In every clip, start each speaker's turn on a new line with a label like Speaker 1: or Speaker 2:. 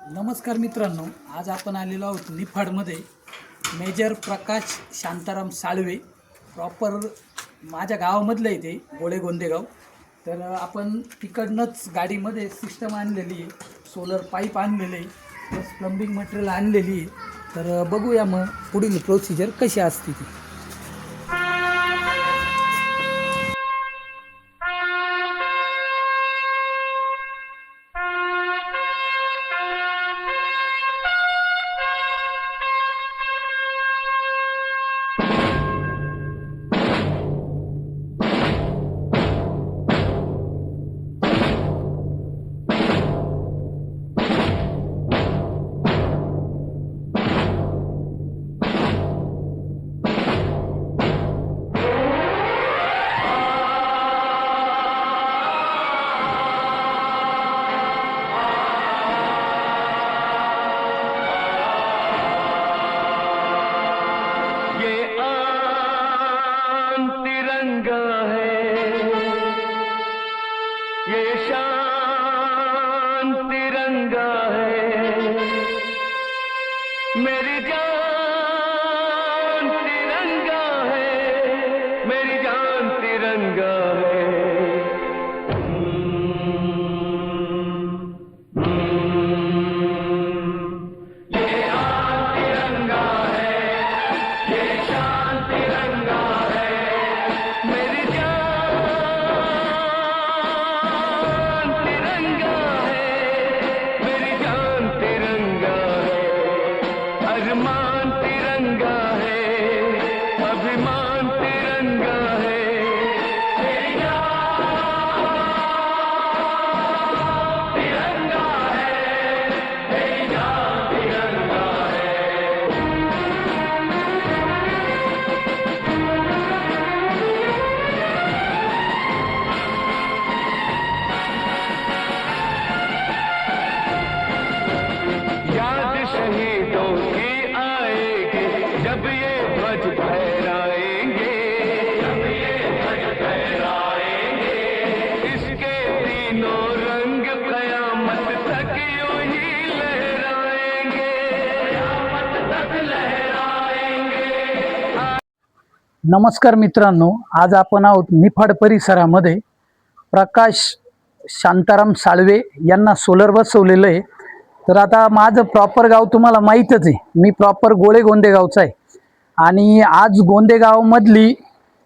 Speaker 1: नमस्कार मित्रांनो, आज आपण आलेलो आहोत निफाडमध्ये मेजर प्रकाश शांताराम साळवे प्रॉपर माझ्या गावामधलं आहे ते गोळे गोंदेगाव। तर आपण तिकडनंच गाडीमध्ये सिस्टम आणलेली आहे, सोलर पाईप आणलेले आहे, प्लस प्लंबिंग मटेरियल आणलेली आहे। तर बघूया मग पुढील प्रोसिजर कशी असते ती।
Speaker 2: तिरंगा है, ये शान तिरंगा है, मेरी जान तिरंगा है, मेरी जान तिरंगा है। ये आन तिरंगा है, ये शान तिरंगा है, मेरी जान तिरंगा है, मेरी जान तिरंगा है, अरमान तिरंगा है, अभिमान तिरंगा है, मेरी जान तिरंगा है, मेरी जान तिरंगा है। याद शहीदों की आएगी जब ये ध्वज फहराएंगे, जब ये ध्वज फहराएंगे, इसके तीनों रंग कयामत तक यूं ही लहराएंगे, कयामत तक लहराएंगे।
Speaker 1: नमस्कार मित्रांनो, आज आपण आहोत निफाड परिसरामध्ये प्रकाश शांताराम साळवे यांना सोलर बसवलेलं आहे। तर आता माझं प्रॉपर गाव तुम्हाला माहीतच आहे, मी प्रॉपर गोळे गोंदेगावचा आहे। आणि आज गोंदेगावमधली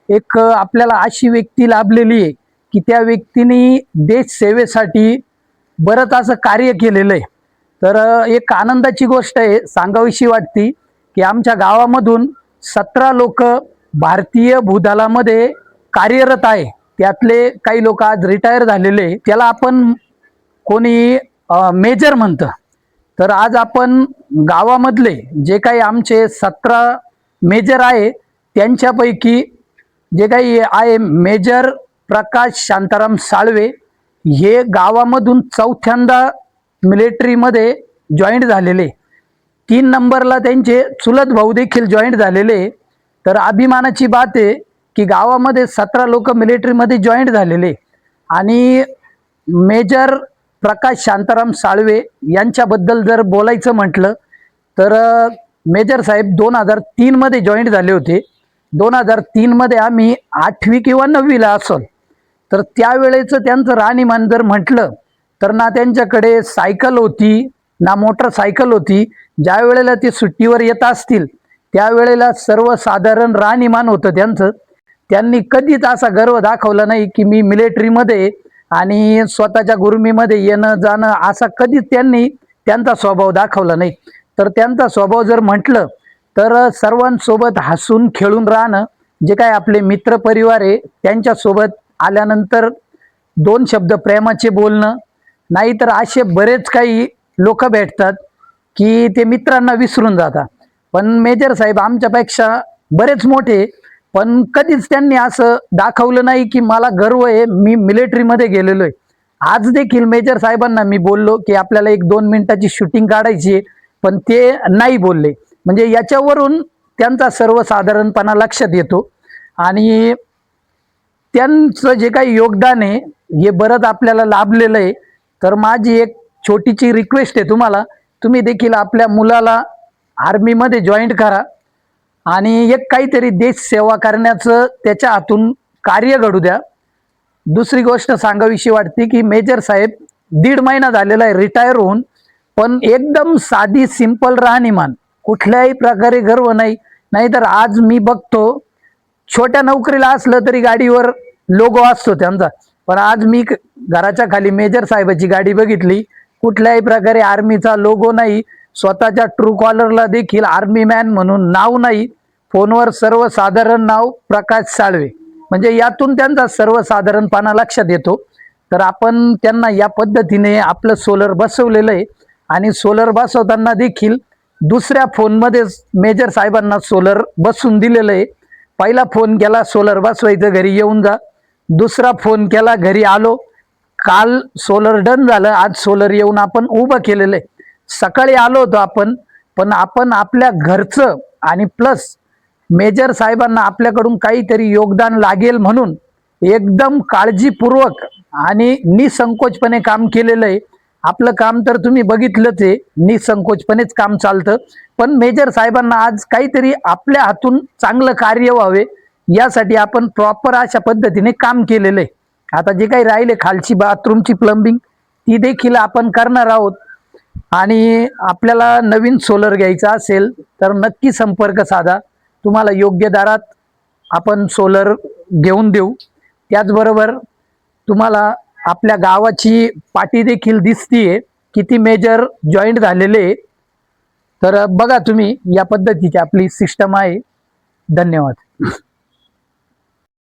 Speaker 1: एक आपल्याला अशी व्यक्ती लाभलेली आहे की त्या व्यक्तीने देश सेवेसाठी बरंच असं कार्य केलेलं आहे। तर एक आनंदाची गोष्ट आहे, सांगावीशी वाटती की आमच्या गावामधून 17 लोक भारतीय भूदलामध्ये कार्यरत आहे। त्यातले काही लोक आज रिटायर झालेले, त्याला आपण कोणी मेजर म्हणतं। तर आज आपण गावामधले जे काही आमचे 17 मेजर आहे त्यांच्यापैकी जे काही आहे मेजर प्रकाश शांताराम साळवे हे गावामधून चौथ्यांदा मिलिटरीमध्ये जॉईंट झालेले। 3 नंबरला त्यांचे चुलत भाऊ देखील जॉईंट झालेले। तर अभिमानाची बात आहे की गावामध्ये 17 लोक मिलिटरीमध्ये जॉईंट झालेले। आणि मेजर प्रकाश शांताराम साळवे यांच्याबद्दल जर बोलायचं म्हटलं तर मेजर साहेब 2003 मध्ये जॉईंट झाले होते। 2003 मध्ये आम्ही 8वी किंवा 9वीला असोल, तर त्यावेळेचं त्यांचं राहणीमान जर म्हटलं तर ना त्यांच्याकडे सायकल होती ना मोटरसायकल होती। ज्या वेळेला ते सुट्टीवर येत असतील त्यावेळेला सर्वसाधारण राहणीमान होतं त्यांचं। त्यांनी कधीच असा गर्व दाखवला नाही की मी मिलिटरीमध्ये आणि स्वतःच्या गुरमीमध्ये येणं जाणं असा कधीच त्यांचा स्वभाव दाखवला नाही। तर त्यांचा स्वभाव जर म्हटलं तर सर्वांसोबत हसून खेळून राहणं, जे काय आपले मित्र परिवार आहे त्यांच्यासोबत आल्यानंतर 2 शब्द प्रेमाचे बोलणं, नाहीतर असे बरेच काही लोक भेटतात की ते मित्रांना विसरून जातात। पण मेजर साहेब आमच्यापेक्षा बरेच मोठे, पण कधीच त्यांनी असं दाखवलं नाही की मला गर्व आहे मी मिलिटरीमध्ये गेलेलो आहे। आज देखील मेजर साहेबांना मी बोललो की आपल्याला 1-2 मिनिटाची शूटिंग काढायची आहे, पण ते नाही बोलले। म्हणजे याच्यावरून त्यांचा सर्वसाधारणपणा लक्षात येतो। आणि त्यांचं जे काही योगदान आहे हे बरंच आपल्याला लाभलेलं आहे। तर माझी एक छोटीची रिक्वेस्ट आहे तुम्हाला तुम्ही देखील आपल्या मुलाला आर्मीमध्ये जॉईंट करा आणि एक काहीतरी देश सेवा करण्याचं त्याच्या हातून कार्य घडू द्या. दुसरी गोष्ट सांगावीशी वाटते की मेजर साहेब 1.5 महिना झालेला आहे रिटायर होऊन, पण एकदम साधी सिंपल राहणीमान, कुठल्याही प्रकारे गर्व नाही. नाहीतर आज मी बघतो छोट्या नोकरीला असलं तरी गाडीवर लोगो असतो त्यांचा, पण आज मी घराच्या खाली मेजर साहेबाची गाडी बघितली, कुठल्याही प्रकारे आर्मीचा लोगो नाही, स्वतःच्या ट्रू कॉलरला देखील आर्मी मॅन म्हणून नाव नाही, फोनवर सर्वसाधारण नाव प्रकाश साळवे. म्हणजे यातून त्यांचा सर्वसाधारणपणा लक्षात येतो. तर आपण त्यांना या पद्धतीने आपलं सोलर बसवलेलं आहे आणि सोलर बसवताना देखील दुसऱ्या फोनमध्ये मेजर साहेबांना सोलर बसवून दिलेलं आहे. पहिला फोन केला सोलर बसवायचं घरी येऊन जा, दुसरा फोन केला घरी आलो, काल सोलर डन झालं, आज सोलर येऊन आपण उभं केलेलं आहे. सकाळी आलो होतो आपण, पण आपण आपल्या घरचं आणि प्लस मेजर साहेबांना आपल्याकडून काहीतरी योगदान लागेल म्हणून एकदम काळजीपूर्वक आणि निसंकोचपणे काम केलेलं आहे. आपलं काम तर तुम्ही बघितलंच आहे, निसंकोचपणेच काम चालतं, पण मेजर साहेबांना आज काहीतरी आपल्या हातून चांगलं कार्य व्हावे यासाठी आपण प्रॉपर अशा पद्धतीने काम केलेलं आहे. आता जे काही राहिले खालची बाथरूमची प्लंबिंग ती देखील आपण करणार आहोत. आणि आपल्याला नवीन सोलर घ्यायचा असेल तर नक्की संपर्क साधा, तुम्हाला योग्य दरात आपण सोलर घेऊन देऊ. त्याचबरोबर तुम्हाला आपल्या गावाची पाटी देखील दिसतीये, किती मेजर जॉईंट झालेले. तर बघा तुम्ही, या पद्धतीची आपली सिस्टम आहे. धन्यवाद.